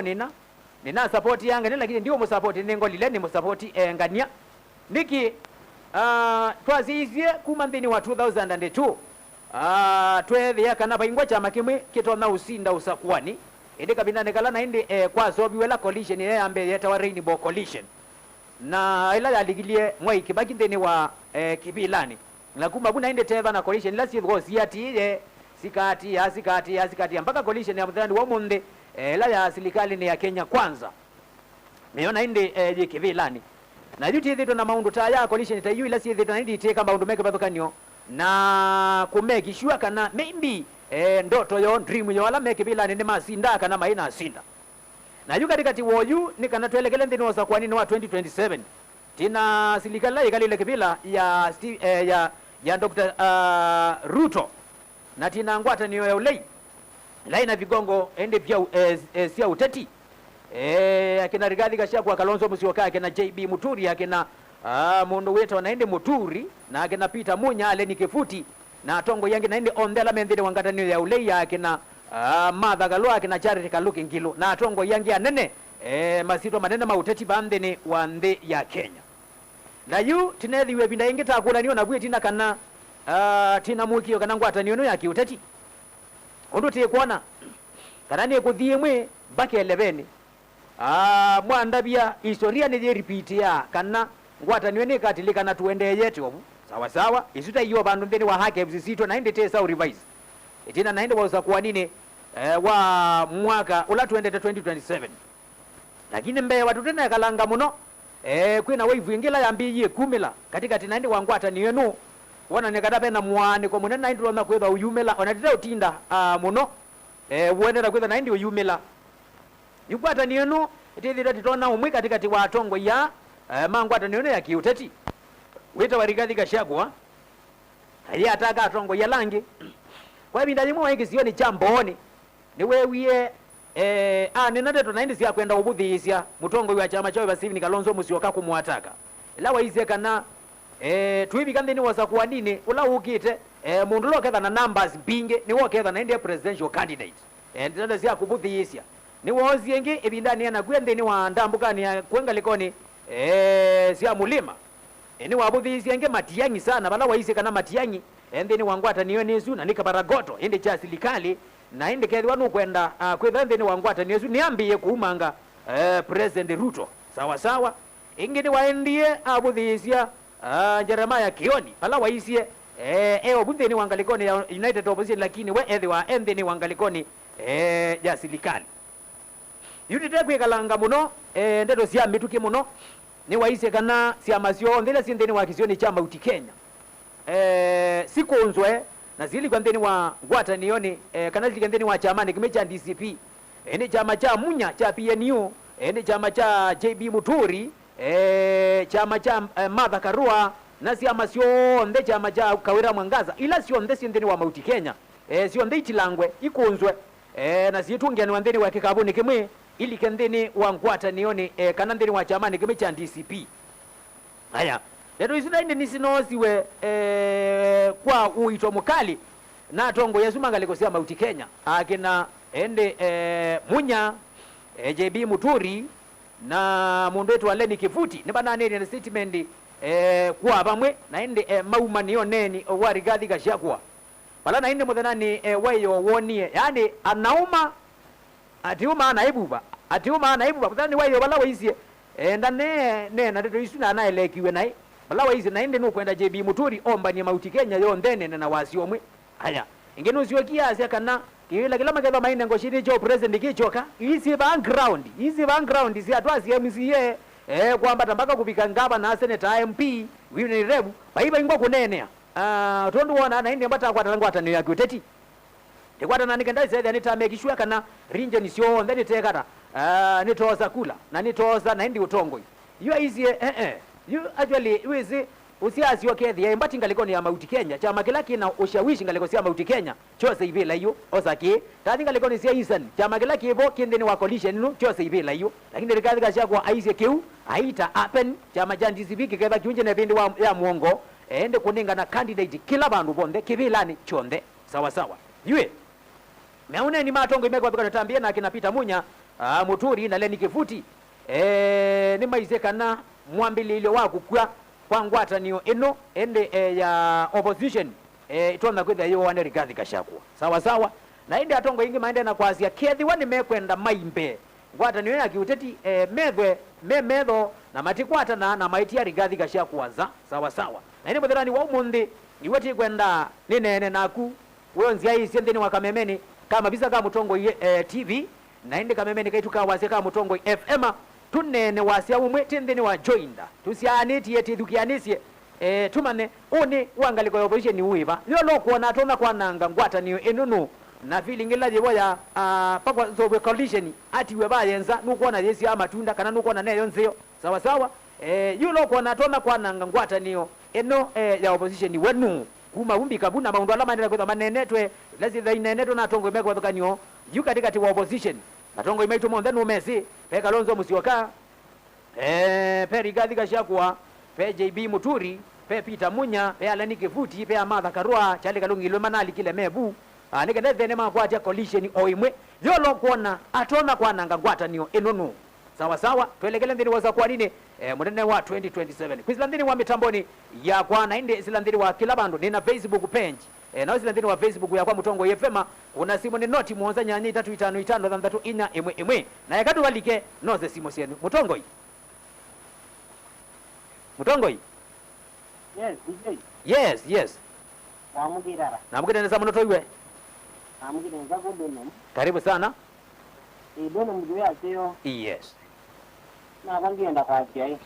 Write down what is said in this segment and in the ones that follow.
liko nina support yanga ni lakini ndio musupport nengo lile ni musupport ngania niki twazizie kuma nthini wa 2002 twethe yakana baingwa chama kimwe kitona usinda usakwani indi kabinane kala na indi kwa zobiwe la coalition ile ambe yetawa Rainbow Coalition na ila yaligilie mwai kibaki nthini wa kibilani na kuma buna indi teva na coalition ila sivyo siati sikati mpaka coalition ya mthani wa munde ila ya serikali ni ya Kenya kwanza meona indi kibilani na yuti thito na maundu ta ya coalition ta yu ila si thito na indi teka maundu meke bathukanio na kumeki sure kana maybe ndoto yo dream yo ala meke bila ni masinda kana maina asinda na yu katikati woyu ni kana twelekele ndini wasa kwa nini wa 2027 tina silikala ikalile kibila ya Dr. Ruto na tina ngwata niyo ya ulei laina vigongo ende pia sia uteti akina Rigathi Gachagua Kalonzo Musyoka akina JB Muturi akina mundu wetu wanaende Muturi na akina Peter Munya Aleni Kifuti na tongo yangi naende ondela mendine wangatani ya ulei akina Martha Karua akina Charity Kaluki Ngilu na tongo yangi anene masito manene mauteti bandene wande ya Kenya na yu tinethiwe binda ingi takula niyo na bwe tina kana tina mukio kana ngwata niyo ya kiuteti undu tikuona kana ni kuthie mwe bake 11 mwandabia historia ni repeat ya kana ngwata niyo ni katilika na tuende yetu sawa sawa isuta hiyo bandu ndeni wa hake FCC na inde tesa revise itina naende wauza kwa nini wa mwaka ula tuende 2027 lakini mbe watu tena kalanga muno kwina wave ingila yambiye kumila katika tinaende wangwata ni yenu wana nekadape na mwane kwa munene naende roma kweba uyumela onatete utinda muno uendera kweba naende uyumela yukwata ni yenu itithira titona umwe katika tiwa tongo ya mangwata ni yenu ya kiuteti wita wa Rigathi Gachagua ali ataka atongo ya langi kwa binda limu wengi sioni chamboni ni wewie ninateto naindi siya kwenda ubuthisia mutongo wa chama chao basivi ni Kalonzo Musyoka kumwataka ila waize kana tuibi kanthini wasa kwa nini ula ukite mundu loketha na numbers binge ni woketha na indi presidential candidate ndio siya kubuthisia ni wozi yengi ibindani na kwende ni wa ndambukani ya kwenga likoni siya mulima ni wabuthi yenge matiyangi sana bala waise kana matiyangi endeni wangwata niyo nezu na nikabaragoto ende cha serikali na ende kedwa no kwenda kwetha endeni wangwata nezu niambiye kuumanga President Ruto sawa sawa ingeni waendie abuthisia Jeremiah Kioni bala waisie obutheni wangalikoni ya United Opposition lakini we edwa endeni wangalikoni ya serikali yutite kwikalanga muno ndeto cia mituki muno ni waise kana siama sio ndile sindeni wa kisioni chama uti Kenya sikunzwe na zili kwa ndeni wa ngwata nioni kana zili ndeni wa chama ni kimecha DCP ni chama cha Munya cha PNU ni chama cha JB Muturi chama cha Martha Karua na siama sio nde chama cha Kawira Mwangaza ila sio nde sindeni wa mauti Kenya sio nde itilangwe ikunzwe na situngia ni wandeni wa kikabuni kimwe ili kendeni wangwata nioni kana ndeni wa chamani kimecha DCP haya leto isinainde nisinosiwe kwa uito mukali na tongo yasumanga likosia mauti Kenya akina ende Munya JB Muturi na mundu wetu Aleni Kifuti ne banane ni statement kwa bamwe na ende mauma nioneni wa Rigathi Gachagua bala na inde muthanani wayo wonie yani anauma atiuma anaibuba kuthani wayo bala waisie ndane na ndeto isuna na elekiwe nai bala waisi nainde no kwenda JB Muturi omba ni mauti Kenya yo ndene na wasi omwe haya ingeno sio kiasi kana kila makeba maine ngoshiri jo president kichoka isi background isi atwasi MCA kwamba tambaka kupika ngaba na senator MP wini rebu baiba ingwa kunenea tondu wona nainde mbata kwa talangwa tani ya kuteti tekwata nani kenda sasa ni tamekishwa kana region sio ndani tekata nitoza kula na nitoza na ndi utongo you easy you actually wizi usiasi wakethia mbati ngaliko ni ya mauti Kenya chama kila kina ushawishi ngaliko sia mauti Kenya chose ibela hiyo osaki tadi ngaliko ni sia isan chama kila kibo kindeni wa coalition no chose ibela hiyo lakini Rigathi Gachagua aise kiu aita happen chama cha DCP kikeba kiunje na bindi wa ya muongo ende kuninga na candidate kila bandu bonde kibilani chonde sawa sawa yue meone ni matongo imekwa bika tambia na kina Peter Munya Muturi na Leni Kivuti ni maizekana mwambililio wa kukua kwa ngwatanio ino ende ya opposition itona kwitha yo wane Rigathi Gachagua sawa sawa na indi atongo ingi maende na kwazia kethi wani mekwenda maimbe ngwatanio ya kiuteti medho na matikwata na maitia Rigathi Gachagua za sawa sawa na indi muthirani wa umundi iweti kwenda ninene naku wonzia hii siendeni wa Kamemeni kama bisa kama Mutongo TV na indi Kamemeni kaituka wasia kama Mutongo FM tunene wasia umwe tendeni wa joinda tusianiti yeti thukianisye tumane uni wangaliko ya opposition uiva yolo kuona tona kwa nanga ngwatanio enunu na feeling ila jewa ya pakwa zobwe coalition ati we bayenza nukuona yesi ama tunda kana nukuona nayo nzeo sawa sawa yolo kuona tona kwa nanga ngwatanio eno ya opposition wenu kuma umbi kabuna maundu alama ndela kwa manenetwe lazi dhainenetwe na tongo imekwa thukanio yu katikati wa opposition na tongo imeitu mondhenu umesi pe Kalonzo Musyoka pe Rigathi Gachagua pe JB Muturi pe Peter Munya pe Leni Kivuti pe Martha Karua chale kalungi lwe manali kile mebu nikende thene makwatia coalition oimwe yolo kuona atona kwa nanga ngwatanio enonu sawa sawa tuelekele ndini waza kwa nini munene wa 2027 kwizila ndini wa mitamboni ya kwa na inde zila ndini wa kila bandu nina Facebook page na zila ndini wa Facebook ya kwa Mutongo FM una simu ni noti muonza nyanyi 355 imwe na yakatu walike noze simu sienu Mutongo Yes, DJ. Yes. Namugirara. Namugirara munoto iwe. Namugirara zakudono. Karibu sana. Dono mjue ateo. Yes. Na bangienda kwa ai.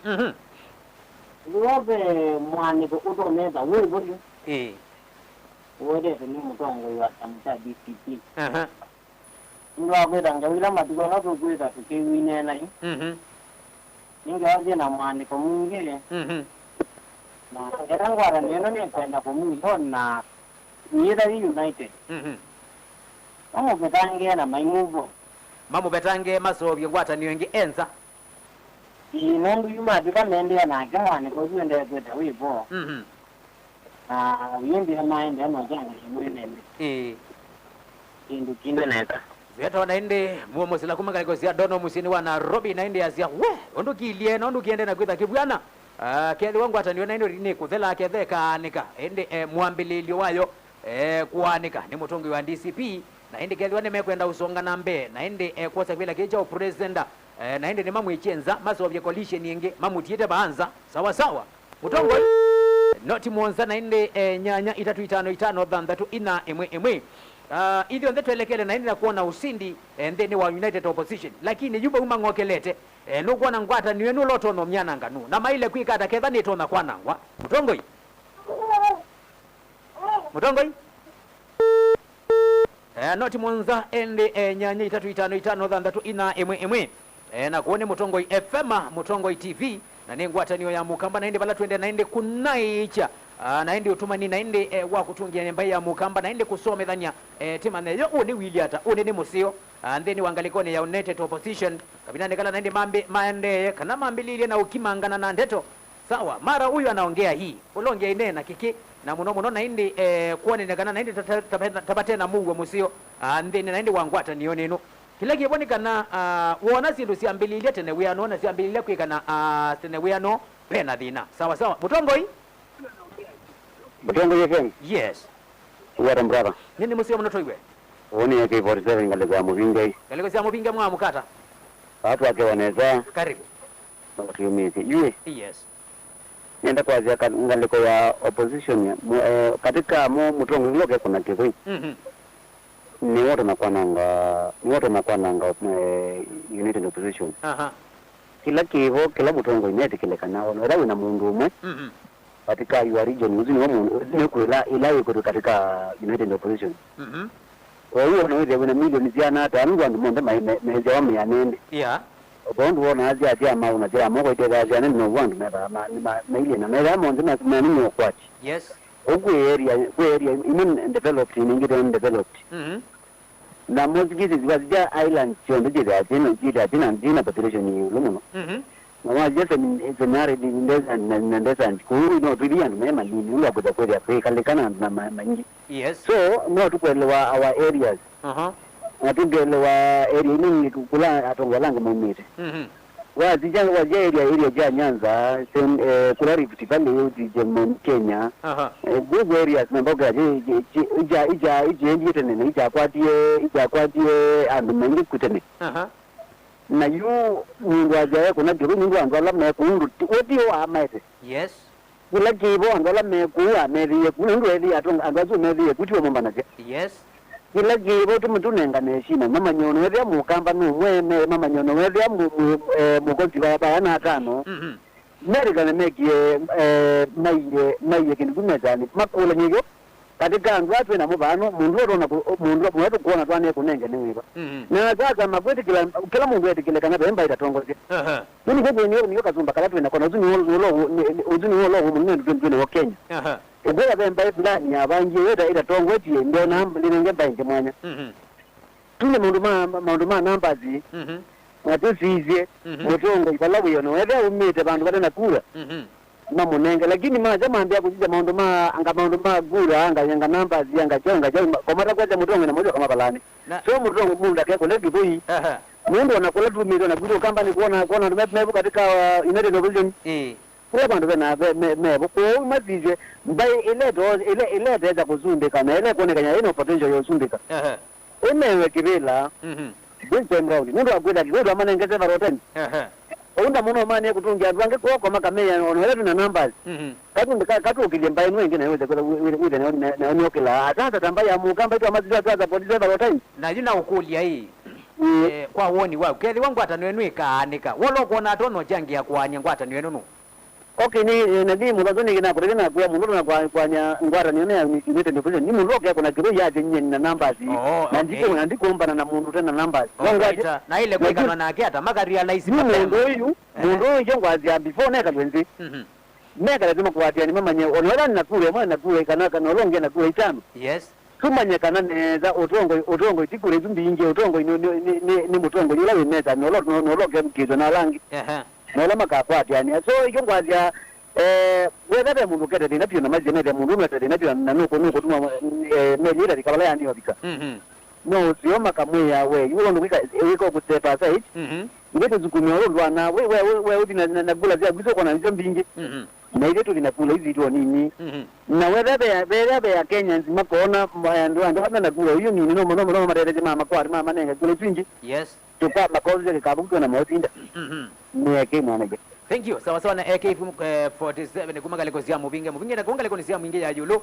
Urobe mwani ko utomeza wewe. Wode ni Mutongo wa tamta DCP. Ngo kwenda ngawila matuko na kwenda tukiwine na ningaje na mwani ko mwingine. Na erangwara neno ni kwenda kwa mwingine na Nyira United. Mamu betange na maimuvo. Mamu betange masobye ngwatanio ngi enza. Inondu yuma dikamende na gawane ko yende kwenda wivo. Yindi maende no janga mwene. Indu kinde neta. Zeto naende muomo sila kumanga liko dono musini wa Nairobi naende azia we ondu kilie na ondu kiende na kwitha kibwana. Kethi wangu ataniona naende rini kuthela kethe kanika ende mwambililio wayo kuanika ni Mutongo wa DCP na ende kethi wane mekwenda usonga nambe na ende kwa sakvila kecha president na ende ni mamu ichenza masobye coalition yenge mamu tiete baanza sawa sawa Mutongo noti muonza na ende nyanya 355 imwe hivyo ndeto elekele na ende na kuona usindi ndeni wa United Opposition lakini juba ngokelete nukuona ngwata niwe nuloto no mnyana nganu na maile kwikata ketha ni tona kwa nangwa Mutongo noti muonza ende nyanya 355 imwe na kuone Mutongo FM Mutongo TV na nengwatanio ya mukamba naende bala twende naende kunaicha naende utumani naende wa kutungia nemba ya mukamba naende kusome dhania tima neyo une Williata une ni musio ndeni wangalikone ya United Opposition kabina nekala naende maende kana mambilile na ukimangana na ndeto sawa mara huyu anaongea hii ulongea ine na kiki na muno naende kuone nekana naende tabate na Mungu musio ndeni naende wangwata nione no kila kibonekana wona sindu siambililia tene wiano na siambililia kwikana tene wiano pena thina sawa sawa Mutongo FM. Yes. Uwara mbrava. Nini musio mnoto iwe? Oni yake 47 ngaliko ya mubinge. Ngaliko ya mubinge mwa mukata. Watu wake wanaweza. Karibu. Wakiumiki. Yue. Yes. Nenda kwa zia ngaliko ya opposition katika Mutongo ngoke kuna kikoi. Ni watu nakuwa nanga United Opposition. Kila kivo kila Mutongo ineti kile kanao werawe na mundu umwe. Katika your region uzini wa mundu ila yuko katika United Opposition. Kwa hiyo unaweza kuna milioni ziana hata angu monde meza wa myanende. Yeah. Bondu wona azia atia mauna zia moko itega zia nende no wandu meba maile na meza monde na nini okwachi. Yes. Ogu area in developed in England developed. Na mozgizi zibazija island chondo jina population ni lumono. Mwa jese zenare ndeza kuru no tulia ndema lini ula kuja kweli Afrika lekana na mangi. Yes. So no tukuelewa our areas. atugele wa area ni kula atongolange mumite wa zijanga wa area ja Nyanza kula Rift Valley di Kenya those areas memboga ija nditene ija kwatie and mengi kutene na yu mungu ajaye kuna giru mungu angola me kundu odi wa maite yes kula gibo angola me kuwa meri kundu edi atonga angazu meri kutiwa mbana yes kila gibo tumutunenga neshina mama nyono wedia mukamba numweme mama nyono wedia mukozi bayana atano America ne mekie maye kinigumezani makula nyigo katika ngwatu na mubano mundu rona mundu wetu kuona twane kunenge niwiba na sasa magweti kila mundu wetu kile kana bemba itatongoze nini kwa niyo kazumba kala tuna kona uzuni wolo mundu wa Kenya Ugera bemba fulani abangi weda itatongoze ndio namba linenge bange mwanya tune mundu ma nambazi watusizie mutongo ibalabu yono weda umite bandu badana kula mamunenge lakini maja maambia kujija maundu ma gura anga yanga namba ziyanga chonga kwa mara kwaja mutongo na moja kama balani so mutongo munda keko leki bui mundu anakula 2 milioni na gura company kuona mebu katika United Nations kwa bandu bena mebu kwa mazije mbai ile teza kuzundika na ile kuonekana ina potential ya kuzundika imewe kibila Bintu mraudi mundu agweda kiwedo amanengeze baroteni Unda muno mane kutungia dwange kwa makameya onweletu na numbers katu ukilimba inu wengine yaweze kwa wide na onyokela atata tambaya mukamba itu amaziwa tuwaza polisi baroteni na jina ukulia hii kwa woni wao keli wangu atanwenu ikaanika wolo kuona atono changi ya kuanya ngwata niwenu Okay ni nadi mudazoni kina kurena kwa mundu na kwa ngwara ni ne ni ndio ni mundu kwa kuna kiru ya jenye na numbers na ndiko mbana na mundu tena numbers na ile kwa kana na hata maka realize mundu yengo azia before neka lwenzi neka lazima kuatia ni mama nye onwela na kule mwana kule kana olonge na kule itano yes kumanya kana neza otongo itikure zumbinge otongo ni mutongo yula wemeza nologe mkizo na langi nola makakwati yani so ikongwazia whether mundu kete dinapyo na maji mede mundu mete dinapyo na nuko tuma mejira dikabala yani obika no sio makamwe we yulo ndika iko ku step aside ngete zukumi olwa na we udina na gula zia biso kona nje mbingi na ile tu linakula hizi tu nini na whether ya Kenya nzima kuona ndo hata na gula hiyo nini no marere mama kwa mama nenga gula twingi yes tupa makozi ya kabuku na mautinda ni yake manager thank you sawa sawa na AK47 kumagale kozia mubinge na kuangale konisia mwingi ya julu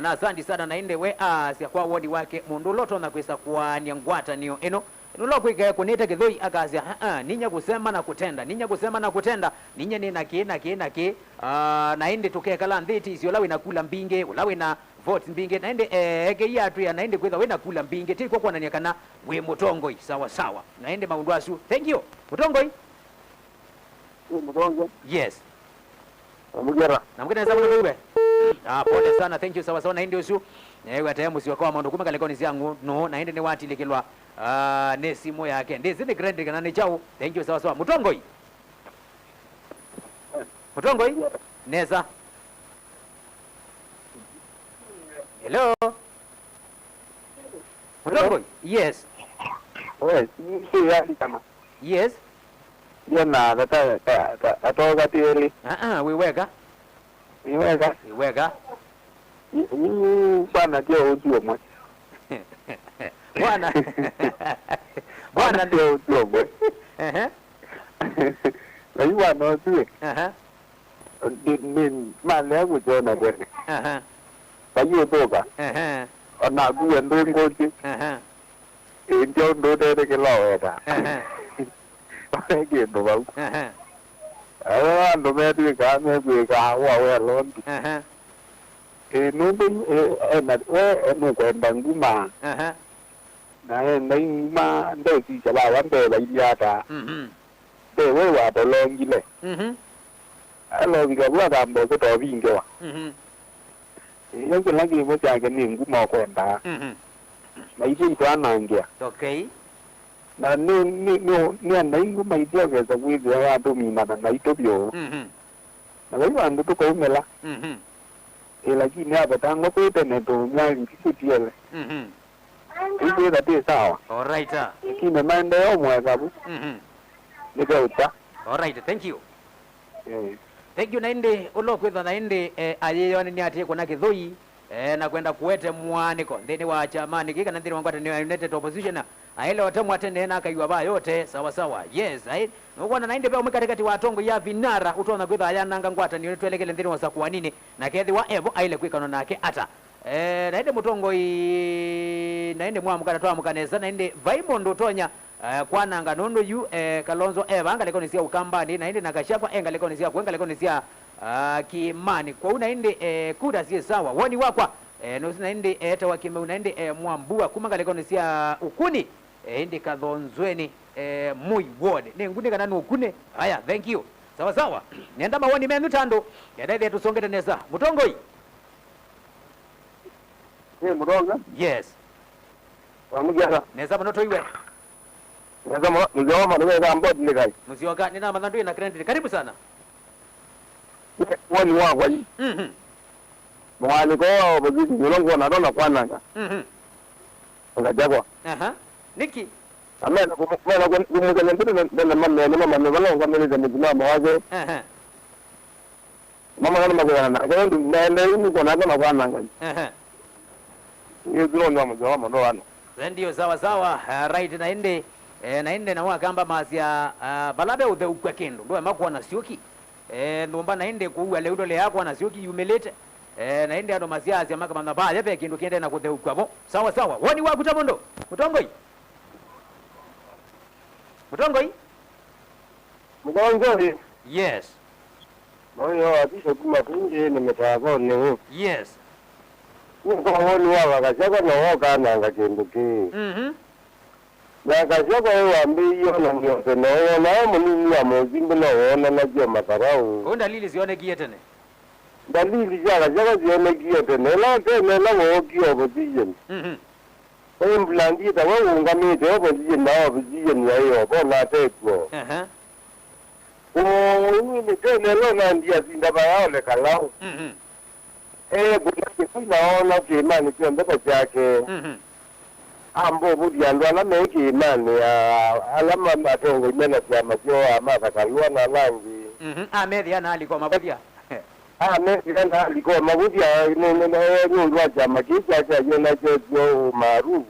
na asante sana na inde we sia kwa wodi wake mundu loto na kwesa kwa nyangwata niyo eno nulo kwika kunita kidhoi akazia ninya kusema na kutenda ninya ni naki na inde tukekala nditi sio lawe nakula mbinge ulawe na vote mbinge na inde eke yatu ya na inde kweza we nakula mbinge tiko kwa naniakana we mutongoi sawa na inde maundwasu thank you mutongoi Mudongo yes Mugera namkena sababu ndugu pole sana thank you sawa na inde usu ewe atayemu siwa kwa mundu kumeka lekoni ziangu no na inde ni wati likilwa ne simu yake ndizi ni grand kana ni chao thank you sawa mutongoi neza hello mutongoi yes yes yana atoga tieli wiweka bwana ndio ujue mwe bwana ndio ujue mwe na yuwa no tue ni mali yangu jona bwana bayo toka ona kuwe ndongoji ndio ndo dede kelaweta Kendo bau. Ando me tu ka wa we londi. Nundu na no kwenda nguma. Na nei ma ndo si chala wande ba yata. Te we wa to longi le. Alo bi ka bua ka mbo ko to binge wa. Yo ko lagi mo cha ke ni nguma kwenda. Na iti to anangia. Okay. Na ni anaingu maidia kesa wizi ya watu minana na itobio na waiwa andu tuko umela lakini hapa tango kwete neto mwangi kisutiele Hivi ndio sawa. Alright. Lakini maendeleo mwegabu. Nigeuta. Alright, thank you. Eh. Thank you nainde ulokwitha nainde ayeyone ni ati kuna githoi na kwenda kuwete mwaniko thini wa chamani kika na thini wa ngwata ni United Opposition aile watemwa tene na kaiwa ba yote sawa sawa. Yes, ai ngwana nainde pe umikatikati wa tongo ya vinara utona kwitha aya nanga ngwata ni twelekele thini wa sakwa nini na kethi wa evo aile kwikano nake ata nainde mutongo nainde mwamukana twamukaneza nainde vaimondo tonya kwananga nondo yu Kalonzo anga leko nisia ukambani nainde nakashapa enga leko nisia kwenga leko nisia Kimani kwa unainde kuda sie sawa woni wakwa no nainde eta wakime unainde mwambua kumanga leko nisia ukuni indi Kathonzweni Mui ward ni nguni kana ukune haya thank you sawa sawa nenda mawoni menu tando yadaide tusongete nesa mutongoi Muronga? yes Wamugera. nesa manoto iwe Ndio mjoma ndio ambao nikai. msioka nina madhandu na credit karibu sana Wani wako hii. Mwali kwa bozisi nilongo na dona kwananga. Ngajagwa. Niki. Amena kumela kumuza ndio na mama wala ngamele za mjuma wazo. Mama kana magana na kwa ndio ndio kwa na dona kwananga. Hiyo ndio mjoma ndo wana. Ndio sawa sawa right naende naende na wakamba masia balabe uthe ukwa kendo ndo makwa na sioki ndomba naende kuwa leudo le yako na sioki yumelete naende ando masia asia makama na ba yape kendo kiende na kuthe ukwa bo sawa sawa woni wa kutabondo mutongoi Mgongo yes moyo atisho kuma kunje nimetago ni yes uko woni wa wakachaka na woka na ngakendo ki na kashaka wambi hiyo na nyote na muni ya mozimbo na wona na jio matarau ko dalili zione gietene dalili jaka zione gietene la tene la woki opposition mblandi ta ungamite opposition na opposition ya hiyo bona teko ni tene lo na ndia sindaba yao le kalau kuna naona kimani pia ndoko chake ambo budi andwana meki imani alama matongo imena kwa macho amaka kalua na langi amedi ana alikuwa mabudia amedi ana alikuwa mabudia nyundwa chama kicha cha yona cho maarufu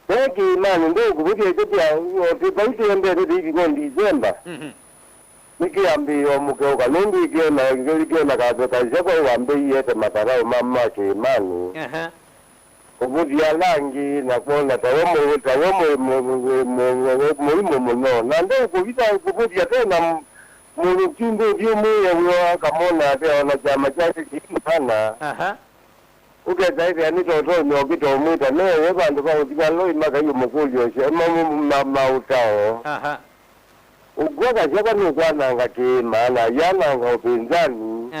meki imani ndio kubudia pia yote baiti ende hivi kwa Disemba nikiambia mkeo kalundi kiona kaza kwa wambe yete matarao mama kimani kubudia langi na kuona tawomo muno na ndio kuvita kubudia tena mchumbe ndio mwe kamona tena chama chake kipana ukeza hivi anitoto nyokito muta ne bantu kwa utikalo imaka yo mukulyo mama utao ugwaga jaba ni kwana ngaki maana yana ngopinzani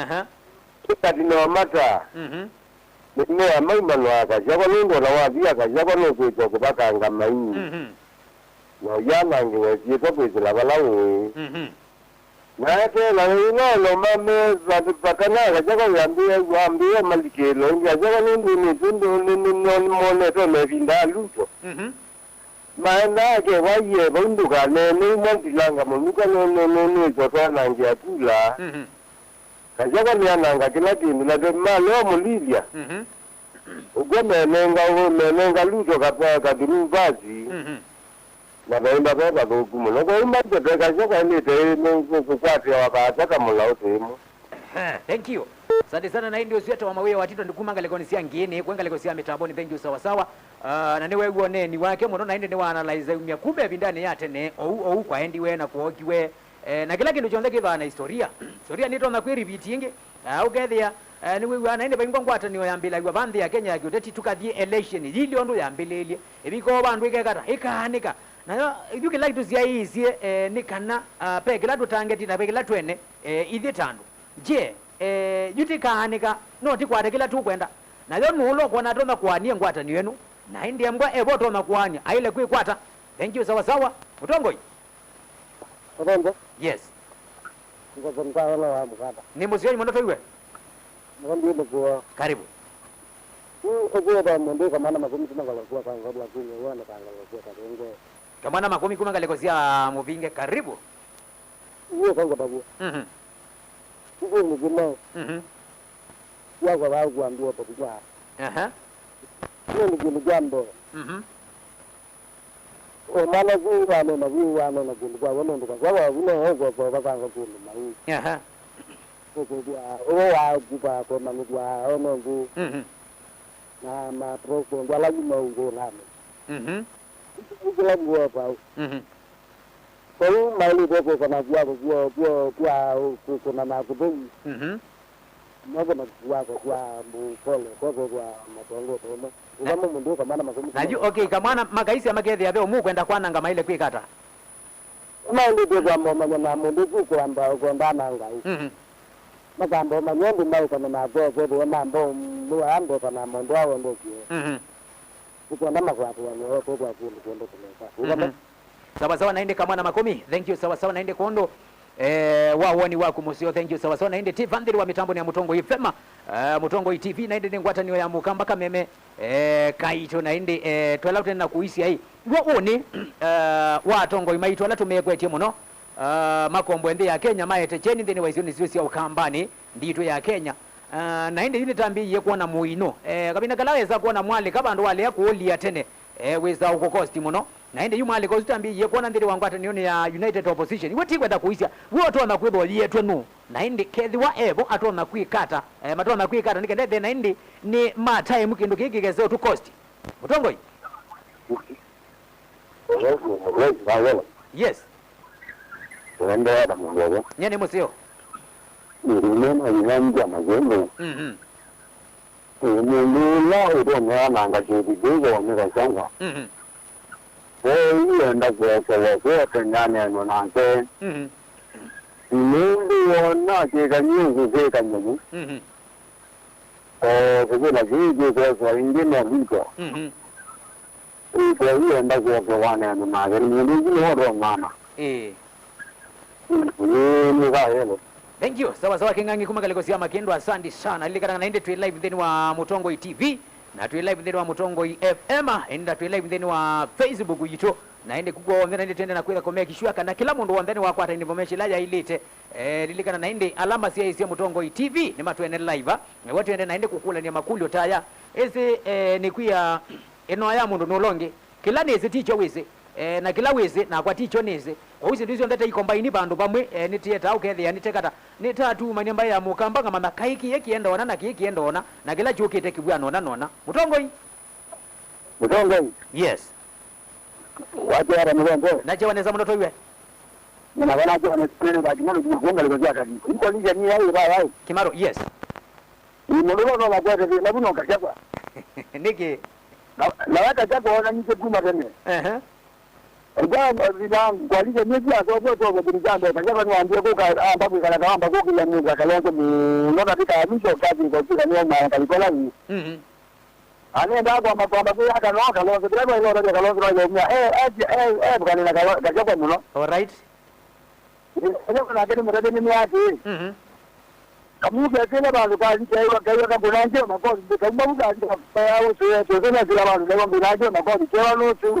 kati no mata ne amai malwaka jaba ndo na wabia ka jaba no kuito kubaka ngamai no yana ngiwe jito kwizila balawe na tena no mame zakana ka jaba yambie malikelo jaba ndo ni mone to me vinda luto maana ke waye bunduka ne mwantilanga munuka no zoto nangia tula kajaga ni ananga kila kindu na malo mulivya ugome menenga luto kapa kaduru bazi na baenda baba kugumu no kwa imba de kajaga ni te kukwati wakataka mulauto imo thank you asante sana na ndio sio mawe watito ndikumanga lekonisia ngine kwenga lekosia mitaboni thank you sawa sawa na niwe uone ni wake muno na ndi wa analyze umya kumbe bindani yate ne ou kwa endi we na kuokiwe na kila kindu chonde kiva na historia nito na kwiri bitinge au gethia niwe wana ndi baingwa ngwata niyo yambila gwa bandi ya Kenya yakuteti tukathie election ili ondo yambililie ibiko bandu ikekata ikanika na yuki like to see isie nikana pe kila tutangeti na pe kila twene ithi tando je yutikanika no tikwate kila tukwenda na yo nulo kona toma kwania ngwata ni wenu na ndi mbwa eboto na kwania aile kwikwata thank you sawa sawa utongoi Otombo yes ngo mtana wa mkata ni musio mwandoto iwe ndio kwa karibu Kwa mundu kama na makumi tuna kwa kanga bwa kunyo wana kanga kwa kadenge. Kama na makumi kuma ngalekozia muvinge karibu. Hiyo kanga babu. Hiyo ni gimo. Ya kwa wao kuambia kwa kwa. Hiyo ni jambo. O mala ku wana na ku wana na ku kwa wana ndo kwa wa uno ho kwa kanga ku mai. Ko kwa o wa ku pa ko na ku wa ono ku. Na matroko ngala mungu nami. Ngala ngwa pa. Kwa hiyo mali boko kana kwa kuna na kubu. Mwaga na kwa mpole kwa matongo tomo. Ugamo mundu kama na masomo. Naju okay kama magaisi amagethe yabe mu kwenda kwananga maile kwikata. Mali boko mama na mundu kwa ndana ngai. Magambo manyendi mai kana na gogo mambo muambo kana mondo awo ndoki. Uko na makwatu wanyo kwa kundo kuleka. Sawa sawa naende kama na makomi. Thank you sawa sawa naende kondo. Wawoni wako musio thank you sawa sawa naende tivandiri wa mitambo ni ya Mutongo ifema. Mutongo TV naende ni ngwata niyo ya mukamba kameme. Kaito naende twala tena kuisi ai. Wawoni watongo imaito la tumekwetie muno. Makombo ende ya Kenya maete cheni ndeni waisioni sisi ya ukambani ndito ya Kenya naende yini tambi ye kuona muino kabina kalaweza kuona mwali kaba ndo wale ya kuolia tene weza uko cost muno naende yu mwali kosti tambi ye kuona ndiri wangwata nioni ya United Opposition wati kwenda kuisia wote wana kwebo lietu nu naende kethi wa ebo atona kuikata matona kuikata nikende naende ni matai mkindu kikigezeo tu cost Mutongo yes Wende ya mungu. Nyani musio. Nilima inanja majengo. Nilima udo mwana ngachidi digo wamega sanga. Yenda kwa kenyane no nante. Nindi ona kika nyingi kika nyingi. Kujula viji kwa ingine viko. Yenda kwa wane no magari nindi hodo mama. Thank you. Sawa sawa kingangi kuma kalikosia makendo asante sana. Ilikana naende tu live then wa Mutongo TV na tu live then wa Mutongo FM enda tu live then wa Facebook yito naende kugwa ndene tende na kwenda komea kishwa kana kila mundu ndani wako ata information laja ilete lilikana naende alama sia isia Mutongo TV ni matu ene live watu ende naende kukula ni makulio taya ese ni kuya eno ya mundu nolonge kila neze ticho wese na kila wese na kwa ticho neze kwa hizo ndizo ndata ikombaini bandu bamwe ni theater au kethe yani tekata ni tatu manyamba ya mukamba ngama makaiki yekienda ona na kikienda ona na kila chuo kite kibwana ona nona Mutongo yes watu ara mgongo na je waneza mtoto yule na wana je wanasema baadhi mwana kugonga likoja kadi iko nje ni yai baba Kimaro yes ni mlolo no la kwa na buno kachapa niki na wata chapa ona nje kuma tena Uganda zidangu kwa lije miji asobo to bidijando kanyama niambie kwa ambapo kana kamba kwa kila mmoja kalongo ni nona tika misho kazi kwa kila nyama kalikola ni anaenda kwa mapamba kwa hata no kalongo driver ile ndio kalongo ndio bwana na kajapa mno all right ndio kuna kile mradi ni yake kamuga tena bandu kwa nje hiyo kwa bunanje makozi kama buga kwa au sio tena zile bandu ndio bunanje makozi kwa no tu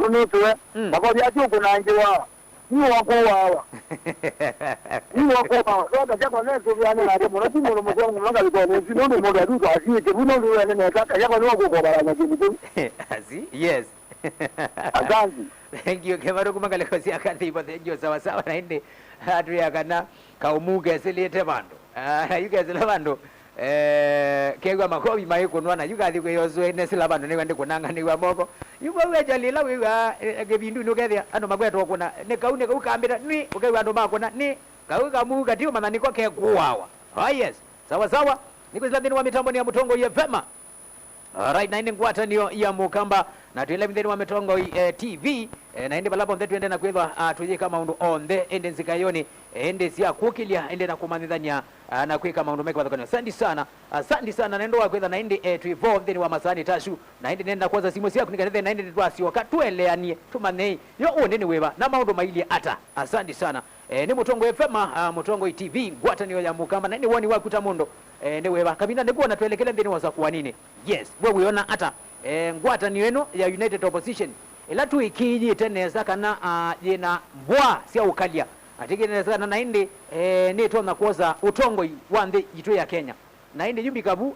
makozi yake kuna nje wa ni wako wa ni wako wa ndio kwa nini tu yana na demo ndio mmoja mmoja mmoja kwa nini ndio mmoja tu kwa kile buno ndio yana na kaka yako ni wako kwa baraka ndio asi yes asante thank you Kimaro kumangale kosi akati ipo thank you sawa sawa naende adria kana kaumuge selete bandu yugezela bandu kegwa makobi maiko nwana yugathi kweyozwe nesila bandu ni wende kunanga ni wa moko yugo wejalila wiwa gebindu nugethia ando magweto kuna ne kaune ukambira ni ukewa ando makona ni kauka muga tiu manani kwa kekuwawa yes sawa sawa niko zandeni wa mitambo ni ya Mutongo FM alright na ine ngwata niyo ya mukamba na tuile mdeni wa Mutongo TV na ende balapo ndetu ende na kweva tuje kama undu onde ende nzikayoni ende siya kukilia ende na kumanidhania na kweka maundu meke wadhakani asandi sana naendo wa kweza na ende tuivo mdeni wa masani tashu na ende nenda kwaza simu siya kunikathe na ende nituasi waka tueleanie tumanei yo ondeni weba na maundu maili ata asandi sana ni Mutongo FM Mutongo TV ngwata niyo ya mukamba na ende woni wa kutamundo ni wewa kabina nikuona tuelekele ndini wasa kwa nini. Yes, wewe uiona hata ngwata ni wenu ya United Opposition ila tu ikiji teneza kana jena mbwa sia ukalia atigeneza na indi ni tona kuoza utongo wande jitu ya Kenya na indi jumbi kabu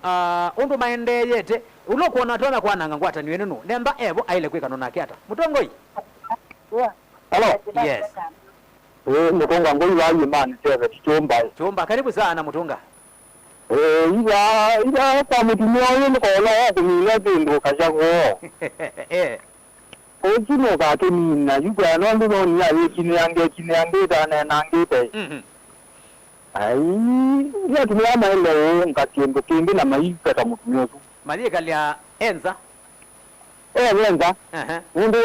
ondo maende yete uloko na tona kwa nanga ngwata ni wenu no nemba evo aile kwika nona kiata mutongo yi. Hello. Yes. Mutunga ngoi wa imani teve Chumba karibu sana Mutunga. Ila kwa mutumia wenu kwa wala kumila bindu kashako. Ojino ka kini na yuga no ndo ni ya kini yange dana nange pe. Ai, ya tumia maile ngatiendo kingi na maika kama mutumia tu. Malie kalia enza. Lenza. Nundu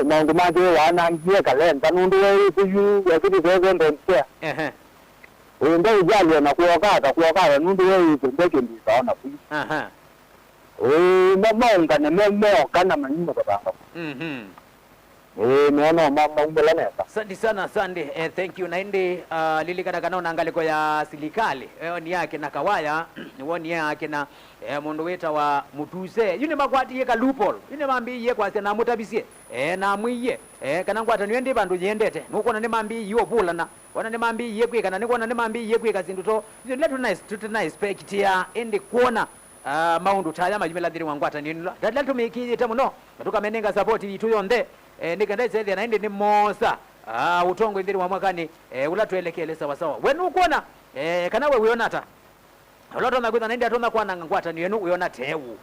na ngumaje wana ngie kalenza nundu kuyu ya kiti zeze ndo nsia. Ndio ijali na kuokata nundu wewe ndeke ndisaona kuyu. Mama na mmeo kana manyumba kabanga. Naona mama umbelana. Asante sana asante. Thank you naende lili kana kana angaliko ya serikali. Ni yake na kawaya ni yake na mundu weta wa mutuze. Yune makwati ye ka loophole. Yune mambi ye kwa na mutabisie. Na mwiye. Kana ngwata niende bandu yendete. Nuko na mambi yo bulana. Wana ne mambi ye kwika na niko na mambi ye kwika zinduto. Let nice expect ya ende kuona maundu taya majimela ndiri wangwata ninula. Dadla tumikije tamuno. Tukamenenga support itu yonde. Nikanda zaidi naende ni mosa utongo ndiri wa mwakani ulatuelekele sawa sawa wenu ukona kana wewe uiona hata uloto na kwita naende atona kwa ngwata ni wenu uiona tewu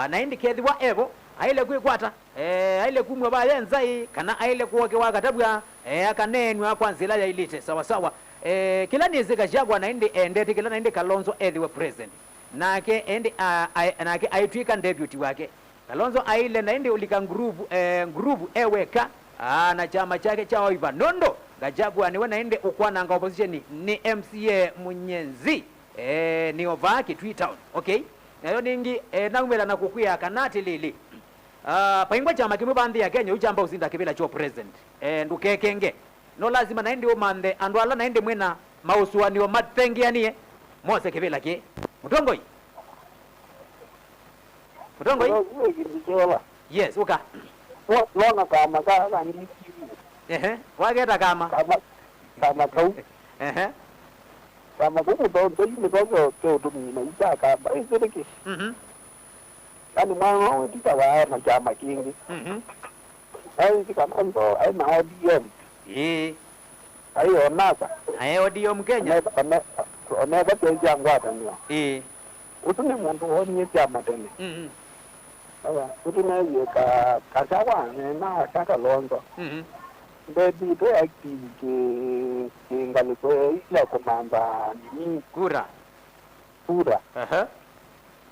naende kethi wa evo aile kwikwata aile kumwe ba yenzai kana aile kuoke wa katabwa akanenwa kwa nzila ya ilite sawa sawa kila nizika jagwa naende endete kila naende Kalonzo ediwe president nake ende nake aitwika deputy wake Kalonzo aile naende ulika ngurubu eweka na chama chake cha Oiva Nondo Gachagua niwe naende ukwana nga opposition ni MCA Munyenzi ni ovaki Tweetown okay nayo ningi naumela na kukwia kanati lili paingwa chama kimwe bandi ya Kenya uchamba uzinda kibila cho president ndukekenge no lazima naende umande andwala naende mwena mausuani wa matengianie mose kibila ki mutongoi yes uka Lona kama ni wageta kama kau kama kuku ndo ni kwa tumini na itaka ba isiriki yani mwana wetika wa na chama kingi ai kama ndo ai na ODM ai onaka ai ODM Kenya ona ba teja ngwata ni utuni muntu woni chama tene utuna ye kasawa na Kalonzo baby to active ngaliko ila komanda ni kura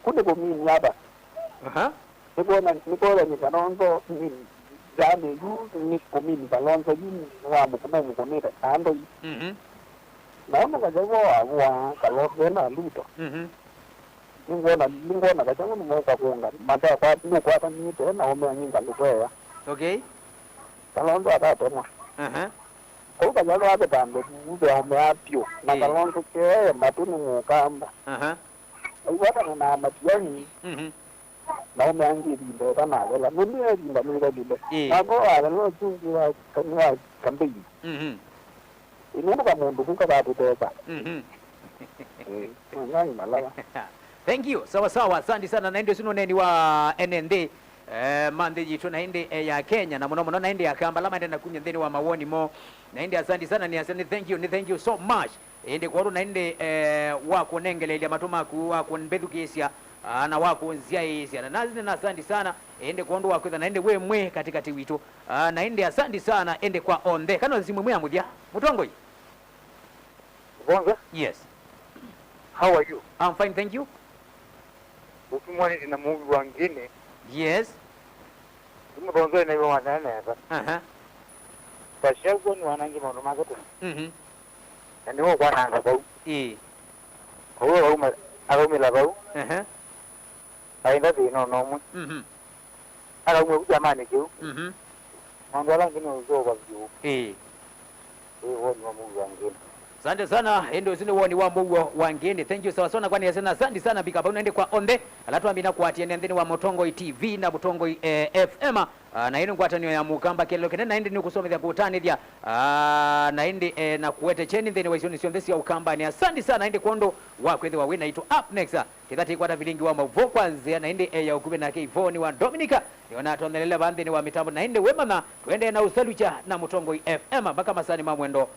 kunde komini hapa niko ni Kalonzo ni jani yu ni komini Kalonzo yu wa mkometa ando naona kajago wa Kalonzo na luto ningona kajangu numoka kuunga mata kwa nuko ni to na ome nyinga lukoya okay Kalonzo atatona ko kajago atatando ube ome apio na Kalonzo ke matunu mukamba aiwata na matiani na ome angi dindo kana wala nunye dinda nunga dindo nako ala no chungi wa kanwa kambi ino ka mundu kuka batuteka ngani malala. Thank you. Sawa sawa. Asante sana naende sino neni wa NND mande jitu naende ya Kenya na muno naende ya Kampala mande na kunya ndeni wa mawoni mo naende asante sana ni asante thank you so much ende kwa naende wako nengele ile matoma ku wako nbedu kesia na wako nzia isia na nazi na asante sana ende kwa ndo wako naende we mwe katika tiwito naende asante sana ende kwa onde kana zimwe mwe amudia mutongo Bonga? Yes. How are you? I'm fine, thank you. Ukimwani ina movie wangine. Yes. Bonga na wana na. Kashago ni wanangi mambo magoto. ndio kwa nanga kwa huo arumila kwa aenda dino nomu ara umwe jamani kiu mambo langi ni uzo kwa kiu woni wa Mungu wangine. Asante sana endo zine woni wa mugo wangeni. Thank you sawa sana kwani yasena asante sana bika unaende kwa onde alatwa mbina kwa atiene ndeni wa Mutongo TV na Mutongo FM na ino kwa tanyo ya mukamba kelo kene na indi ni kusomeza kutani dia na indi na kuwete cheni ndeni wa isioni siondesi ya ukamba ni asante sana indi kondo wa kwethe wa wina ito up next kithati kwa vilingi wa mavo kwanzia na indi ya ukube na keivoni wa Dominica yona tonelele bandeni wa mitambo na indi wema na tuende na usalucha na Mutongo FM baka masani mamwendo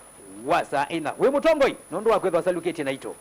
wasa ina we Mutongoi nondo wakwetha wasaluketi na ito